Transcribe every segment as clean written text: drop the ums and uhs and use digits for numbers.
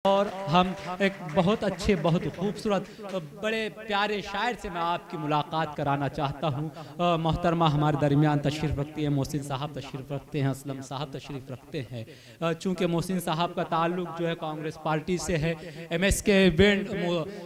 और हम एक बहुत अच्छे, बहुत खूबसूरत, बड़े प्यारे शायर से मैं आपकी मुलाकात कराना चाहता हूँ। मोहतरमा हमारे दरमियान तशरीफ़ रखती हैं, मोहसिन साहब तशरीफ़ रखते हैं, असलम साहब तशरीफ़ रखते हैं। चूँकि मोहसिन साहब का ताल्लुक़ जो है कांग्रेस पार्टी से है। MS के बैंड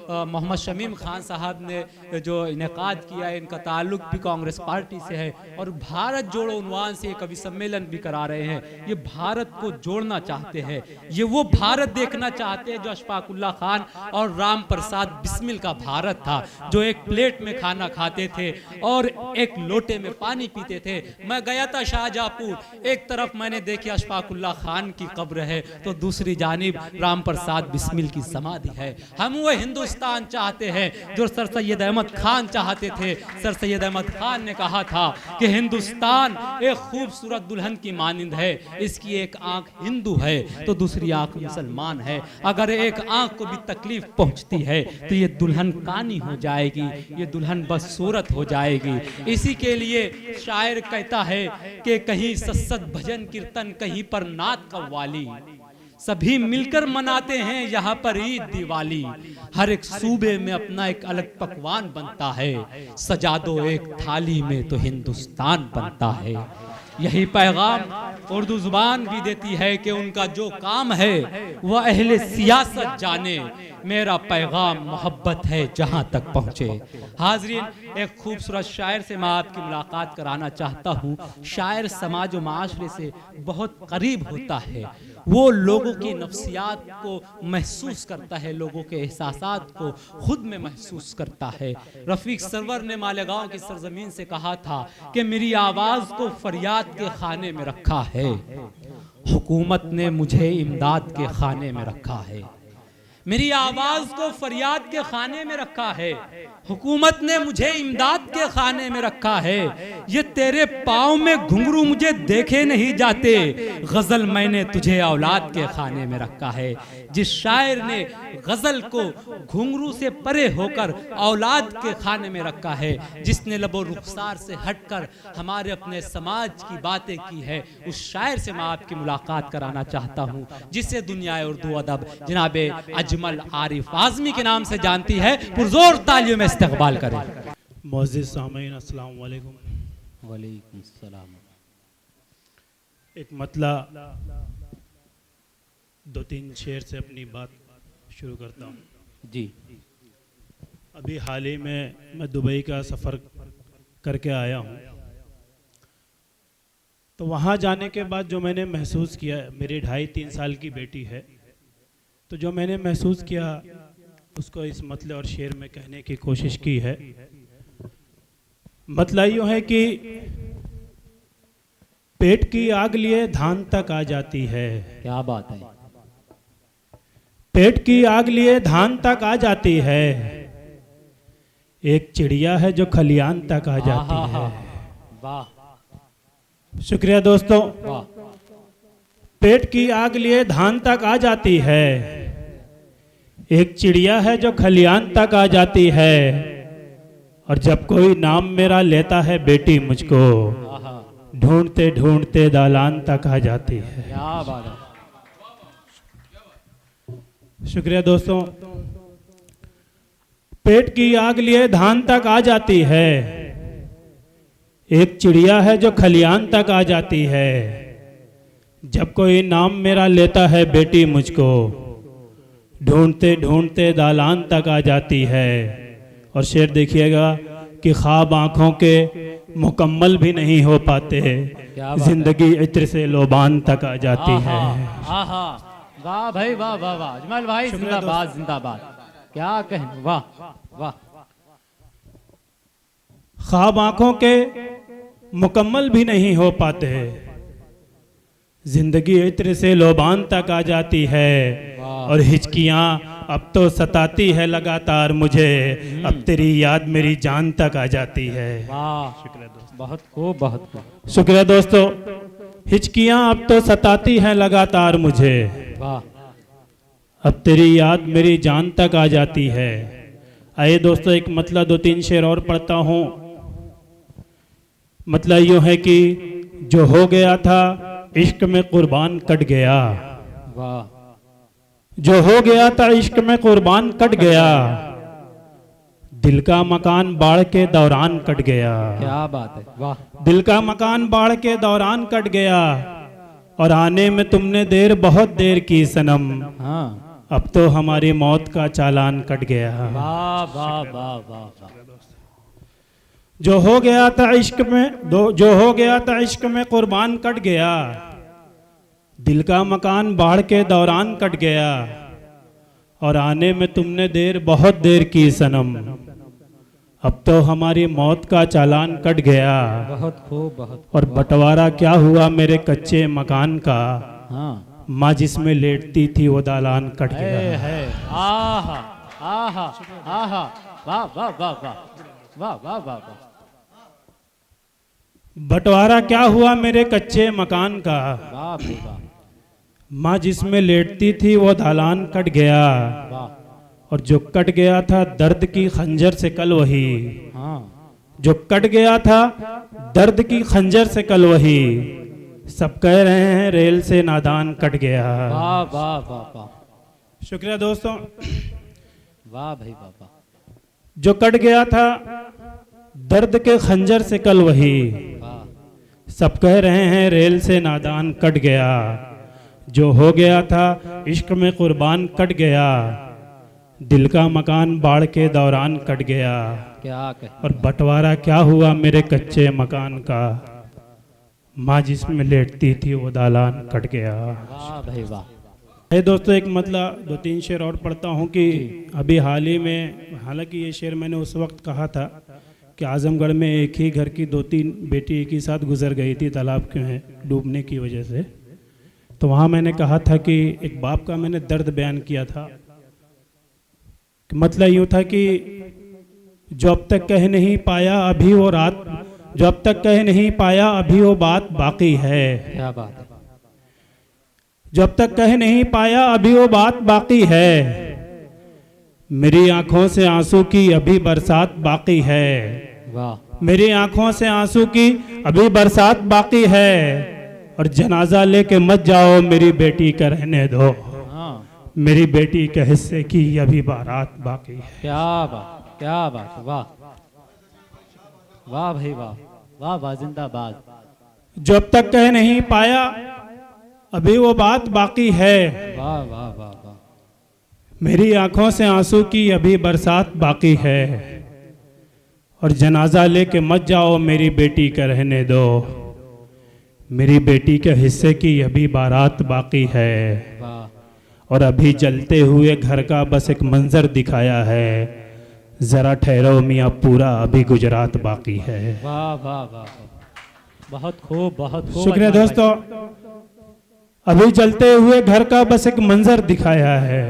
मोहम्मद शमीम खान साहब ने जो इनेकाद किया है, इनका ताल्लुक़ भी कांग्रेस पार्टी से है और भारत जोड़ो उन्वान से कवि सम्मेलन भी करा रहे हैं। ये भारत को जोड़ना चाहते हैं, ये वो भारत देखना चाहते हैं जो अशफाकुल्ला खान और राम प्रसाद बिस्मिल का भारत था, जो एक प्लेट में खाना खाते थे और एक लोटे में पानी पीते थे। मैं गया था शाहजहांपुर, एक तरफ मैंने देखी अशफाकुल्ला खान की कब्र है तो दूसरी जानिब राम प्रसाद बिस्मिल की समाधि है। हम वो हिंदुस्तान चाहते हैं जो सर सैयद अहमद खान चाहते थे। सर सैयद अहमद खान ने कहा था कि हिंदुस्तान एक खूबसूरत दुल्हन की मानिंद है, इसकी एक आंख हिंदू है तो दूसरी आंख मुसलमान है। अगर एक आंख को भी तकलीफ पहुंचती है तो ये दुल्हन कानी हो जाएगी, ये दुल्हन बदसूरत हो जाएगी। इसी के लिए शायर कहता है कि कहीं सत्सत भजन कीर्तन, कहीं पर नात कव्वाली, सभी मिलकर मनाते हैं यहाँ पर ईद दिवाली। हर एक सूबे में अपना एक अलग पकवान बनता है, सजा दो एक थाली में तो हिंदुस्तान बनता है। यही पैगाम उर्दू जुबान भी देती है कि उनका जो काम है वह अहले सियासत जाने, मेरा पैगाम मोहब्बत है जहां तक पहुंचे। हाजरीन, एक खूबसूरत शायर से मैं आपकी मुलाकात कराना चाहता हूं। शायर समाज व माशरे से बहुत करीब होता है, वो लोगों की नफ्सियात को महसूस करता है, लोगों के एहसासात को खुद में महसूस करता है। रफ़ीक सरवर ने मालेगांव की सरजमीन से कहा था कि मेरी आवाज़ को फरियाद के खाने में रखा है, हुकूमत ने मुझे इमदाद के खाने में रखा है। मेरी आवाज़ को फरियाद के खाने में रखा है, हुकूमत ने मुझे इमदाद के खाने में रखा है। ये तेरे पाँव में घुंघरू मुझे देखे नहीं जाते, गज़ल मैंने तुझे औलाद के खाने में रखा है। जिस शायर ने गज़ल को घुंघरू से परे होकर औलाद के खाने में रखा है, जिसने लबो रुखसार से हटकर हमारे अपने समाज की बातें की है, उस शायर से मैं आपकी मुलाकात कराना चाहता हूँ, जिसे दुनिया उर्दू अदब जनाबे अजमल आरिफ आज़मी के नाम से जानती है। पुरजोर तालियों में इस्तकबाल करें। मुअज़्ज़िज़ सामीन अस्सलाम वालेकुम। वालेकुम सलाम। एक मतला दो तीन शेर से अपनी बात शुरू करता हूँ जी। अभी हाल ही में मैं दुबई का सफ़र करके आया हूँ, तो वहाँ जाने के बाद जो मैंने महसूस किया, मेरी 2.5-3 साल की बेटी है, तो जो मैंने महसूस किया उसको इस मतले और शेर में कहने की कोशिश की है। मतला यूँ है कि पेट की आग लिए धान तक आ जाती है। क्या बात है। पेट की आग लिए धान तक आ जाती है, एक चिड़िया है जो खलियान तक आ जाती है। वाह, शुक्रिया दोस्तों। वाह। पेट की आग लिए धान तक आ जाती है, एक चिड़िया है जो खलियान तक आ जाती है, और जब कोई नाम मेरा लेता है बेटी मुझको, ढूंढते ढूंढते दालान तक आ जाती है। क्या बात है। शुक्रिया दोस्तों। पेट की आग लिए धान तक आ जाती है, एक चिड़िया है जो खलियान तक आ जाती है, जब कोई नाम मेरा लेता है बेटी मुझको, ढूंढते ढूंढते दालान तक आ जाती है। और शेर देखिएगा कि ख्वाब आंखों के मुकम्मल भी नहीं हो पाते, जिंदगी इत्र से लोबान तक आ जाती है। वाह भाई, वाह वाह वाह। अजमल भाई जिंदाबाद जिंदाबाद। क्या कहें, वाह वाह। ख्वाब आंखों के मुकम्मल भी नहीं हो पाते, जिंदगी इत्र से लोबान तक आ जाती है, और हिचकियाँ अब तो सताती है लगातार मुझे, अब तेरी याद मेरी जान तक आ जाती है। वाह, शुक्रिया दोस्तों, बहुत खूब बहुत खूब। शुक्रिया दोस्तों। हिचकियाँ अब तो सताती है लगातार मुझे, वाह, अब तेरी याद मेरी जान तक आ जाती है। आइए दोस्तों, एक मतला 2-3 शेर और पढ़ता हूँ। मतला यूँ है कि जो हो गया था इश्क में कुर्बान कट गया, वाह। जो हो गया था इश्क में कुर्बान कट गया, दिल का मकान बाढ़ के दौरान कट गया। क्या बात है, वाह। दिल का मकान बाढ़ के दौरान कट गया, और आने में तुमने देर बहुत देर की सनम, हाँ, अब तो हमारी मौत का चालान कट गया। वाह वाह वाह वाह वाह। जो हो गया था इश्क में जो हो गया था इश्क में कुर्बान कट गया, दिल का मकान बाढ़ के दौरान कट गया, और आने में तुमने देर बहुत देर की सनम, अब तो हमारी मौत का चालान कट गया। बहुत खूब, बहुत। और बंटवारा क्या हुआ मेरे कच्चे मकान का, हाँ, माँ जिसमें लेटती थी वो दालान कट है गया। है, आहा आहा आहा, वाह वाह वाह वाह वाह वाह वाह वाह। बंटवारा क्या हुआ मेरे कच्चे मकान का, वाह भाई वाह, माँ जिसमें लेटती थी वो दालान कट गया, वाह। और जो कट गया था दर्द की खंजर से कल वही, हाँ, जो कट गया था दर्द की खंजर से कल वही, सब कह रहे हैं रेल से नादान कट गया। वाह वाह वाह वाह, शुक्रिया दोस्तों। वाह भाई वाह वाह। जो कट गया था दर्द के खंजर से कल वही, वाह, सब कह रहे हैं रेल से नादान कट गया। जो हो गया था इश्क में कुर्बान कट गया, दिल का मकान बाढ़ के दौरान कट गया। क्या कह। और बंटवारा क्या हुआ मेरे कच्चे मकान का, माँ जिसमें लेटती थी वो दालान कट गया। वाह भाई वाह। है दोस्तों, एक मतलब 2-3 शेर और पढ़ता हूँ कि अभी हाल ही में, हालांकि ये शेर मैंने उस वक्त कहा था कि आजमगढ़ में एक ही घर की 2-3 बेटी एक ही साथ गुजर गई थी तालाब के डूबने की वजह से। तो वहाँ मैंने कहा था कि एक बाप का मैंने दर्द बयान किया था कि मतलब यूँ था कि जो अब तक कह नहीं पाया अभी वो रात, जो अब तक कह नहीं पाया अभी वो बात बाकी है। क्या बात है। जो अब तक कह नहीं पाया अभी वो बात बाकी है, मेरी आंखों से आंसू की अभी बरसात बाकी है। वाह, मेरी आंखों से आंसू की अभी बरसात बाकी है, और जनाजा लेके मत जाओ मेरी बेटी का रहने दो, हाँ, मेरी बेटी के हिस्से की अभी बारात बाकी है। क्या बात, क्या बात, वाह वाह भाई वाह, वाह वाह, जिंदाबाद। जो अब तक कह नहीं पाया अभी वो बात बाकी है, वाह वाह वाह वाह, मेरी आंखों से आंसू की अभी बरसात बाकी है, और जनाजा लेके मत जाओ मेरी बेटी का रहने दो, मेरी बेटी के हिस्से की अभी बारात बाकी है। वाह, और अभी जलते हुए घर का बस एक मंजर दिखाया है, जरा ठहरो मियाँ पूरा अभी गुजरात बाकी है। वाह वाह वाह, बहुत खूब, बहुत खूब। शुक्रिया अजमल दोस्तों। अभी जलते हुए घर का बस एक मंजर दिखाया है,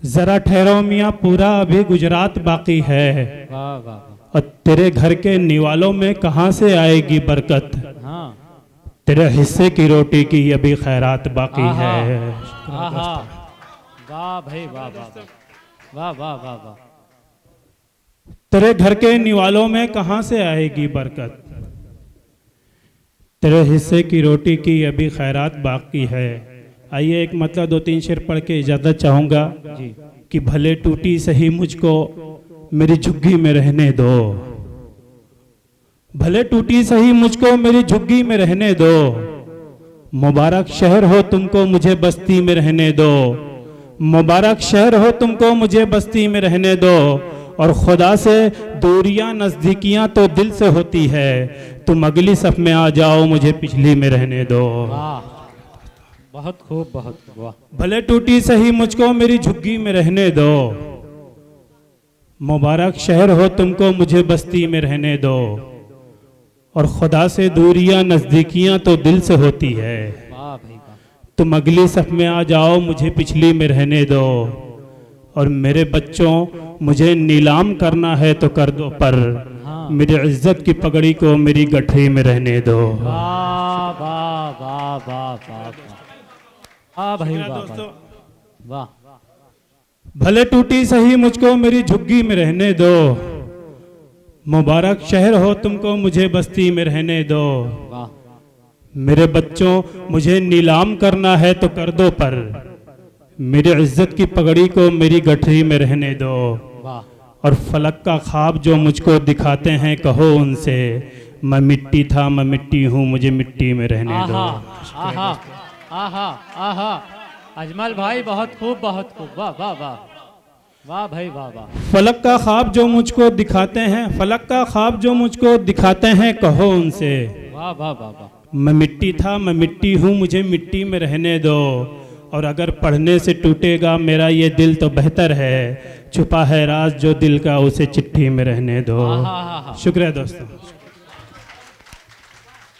जरा ठहरो मियाँ पूरा अभी गुजरात बाकी है। भाई। वाह वाह वाह, और तेरे घर के निवालों में कहाँ से आएगी बरकत, हाँ, तेरे हिस्से की रोटी की अभी खैरात बाकी आहा, है। आहा, वाह भाई वाह वाह वाह वाह वाह वाह, तेरे घर के निवालों में कहाँ से आएगी बरकत, तेरे हिस्से की रोटी की अभी खैरात बाकी है। आइए एक मतलब 2-3 शेर पढ़ के इजाज़त चाहूँगा जी। कि भले टूटी सही मुझको मेरी झुग्गी में रहने दो, भले टूटी सही मुझको मेरी झुग्गी में रहने दो, मुबारक शहर हो तुमको मुझे बस्ती में रहने दो, मुबारक शहर हो तुमको मुझे बस्ती में रहने दो, और खुदा से दूरियां नजदीकियां तो दिल से होती है, तुम अगली सफ में आ जाओ मुझे पिछली में रहने दो। वाह, बहुत खूब, बहुत वाह, भले टूटी सही मुझको मेरी झुग्गी में रहने दो, मुबारक शहर हो तुमको मुझे बस्ती में रहने दो, और खुदा से दूरियां नजदीकियां तो दिल से होती है, वाह भाई वाह, तुम अगली सफ में आ जाओ मुझे पिछली में रहने दो, और मेरे बच्चों मुझे नीलाम करना है तो कर दो पर, हाँ, मेरी इज्जत की पगड़ी को मेरी गठरी में रहने दो। वाह वाह वाह वाह वाह, वाह भाई वाह दोस्तों, वाह, भले टूटी सही मुझको मेरी झुग्गी में रहने दो, मुबारक शहर हो तुमको मुझे बस्ती में रहने दो, वाह, मेरे बच्चों मुझे नीलाम करना है तो कर दो पर, मेरी इज्जत की पगड़ी को मेरी गठरी में रहने दो। वाह और फलक का ख्वाब जो मुझको दिखाते हैं कहो उनसे, मैं मिट्टी था मैं मिट्टी हूँ मुझे मिट्टी में रहने दो। आहा आहा आहा आहा अजमल भाई बहुत खूब वाह वाह वाह वाह भाई वाह वाह। फलक का ख्वाब जो मुझको दिखाते हैं, फलक का ख्वाब जो मुझको दिखाते हैं कहो उनसे, वाह वाह वाह वाह। मैं मिट्टी था मैं मिट्टी हूँ मुझे मिट्टी में रहने दो। और अगर पढ़ने से टूटेगा मेरा ये दिल तो बेहतर है, छुपा है राज जो दिल का उसे चिट्ठी में रहने दो। आहा आहा शुक्रिया दोस्तों।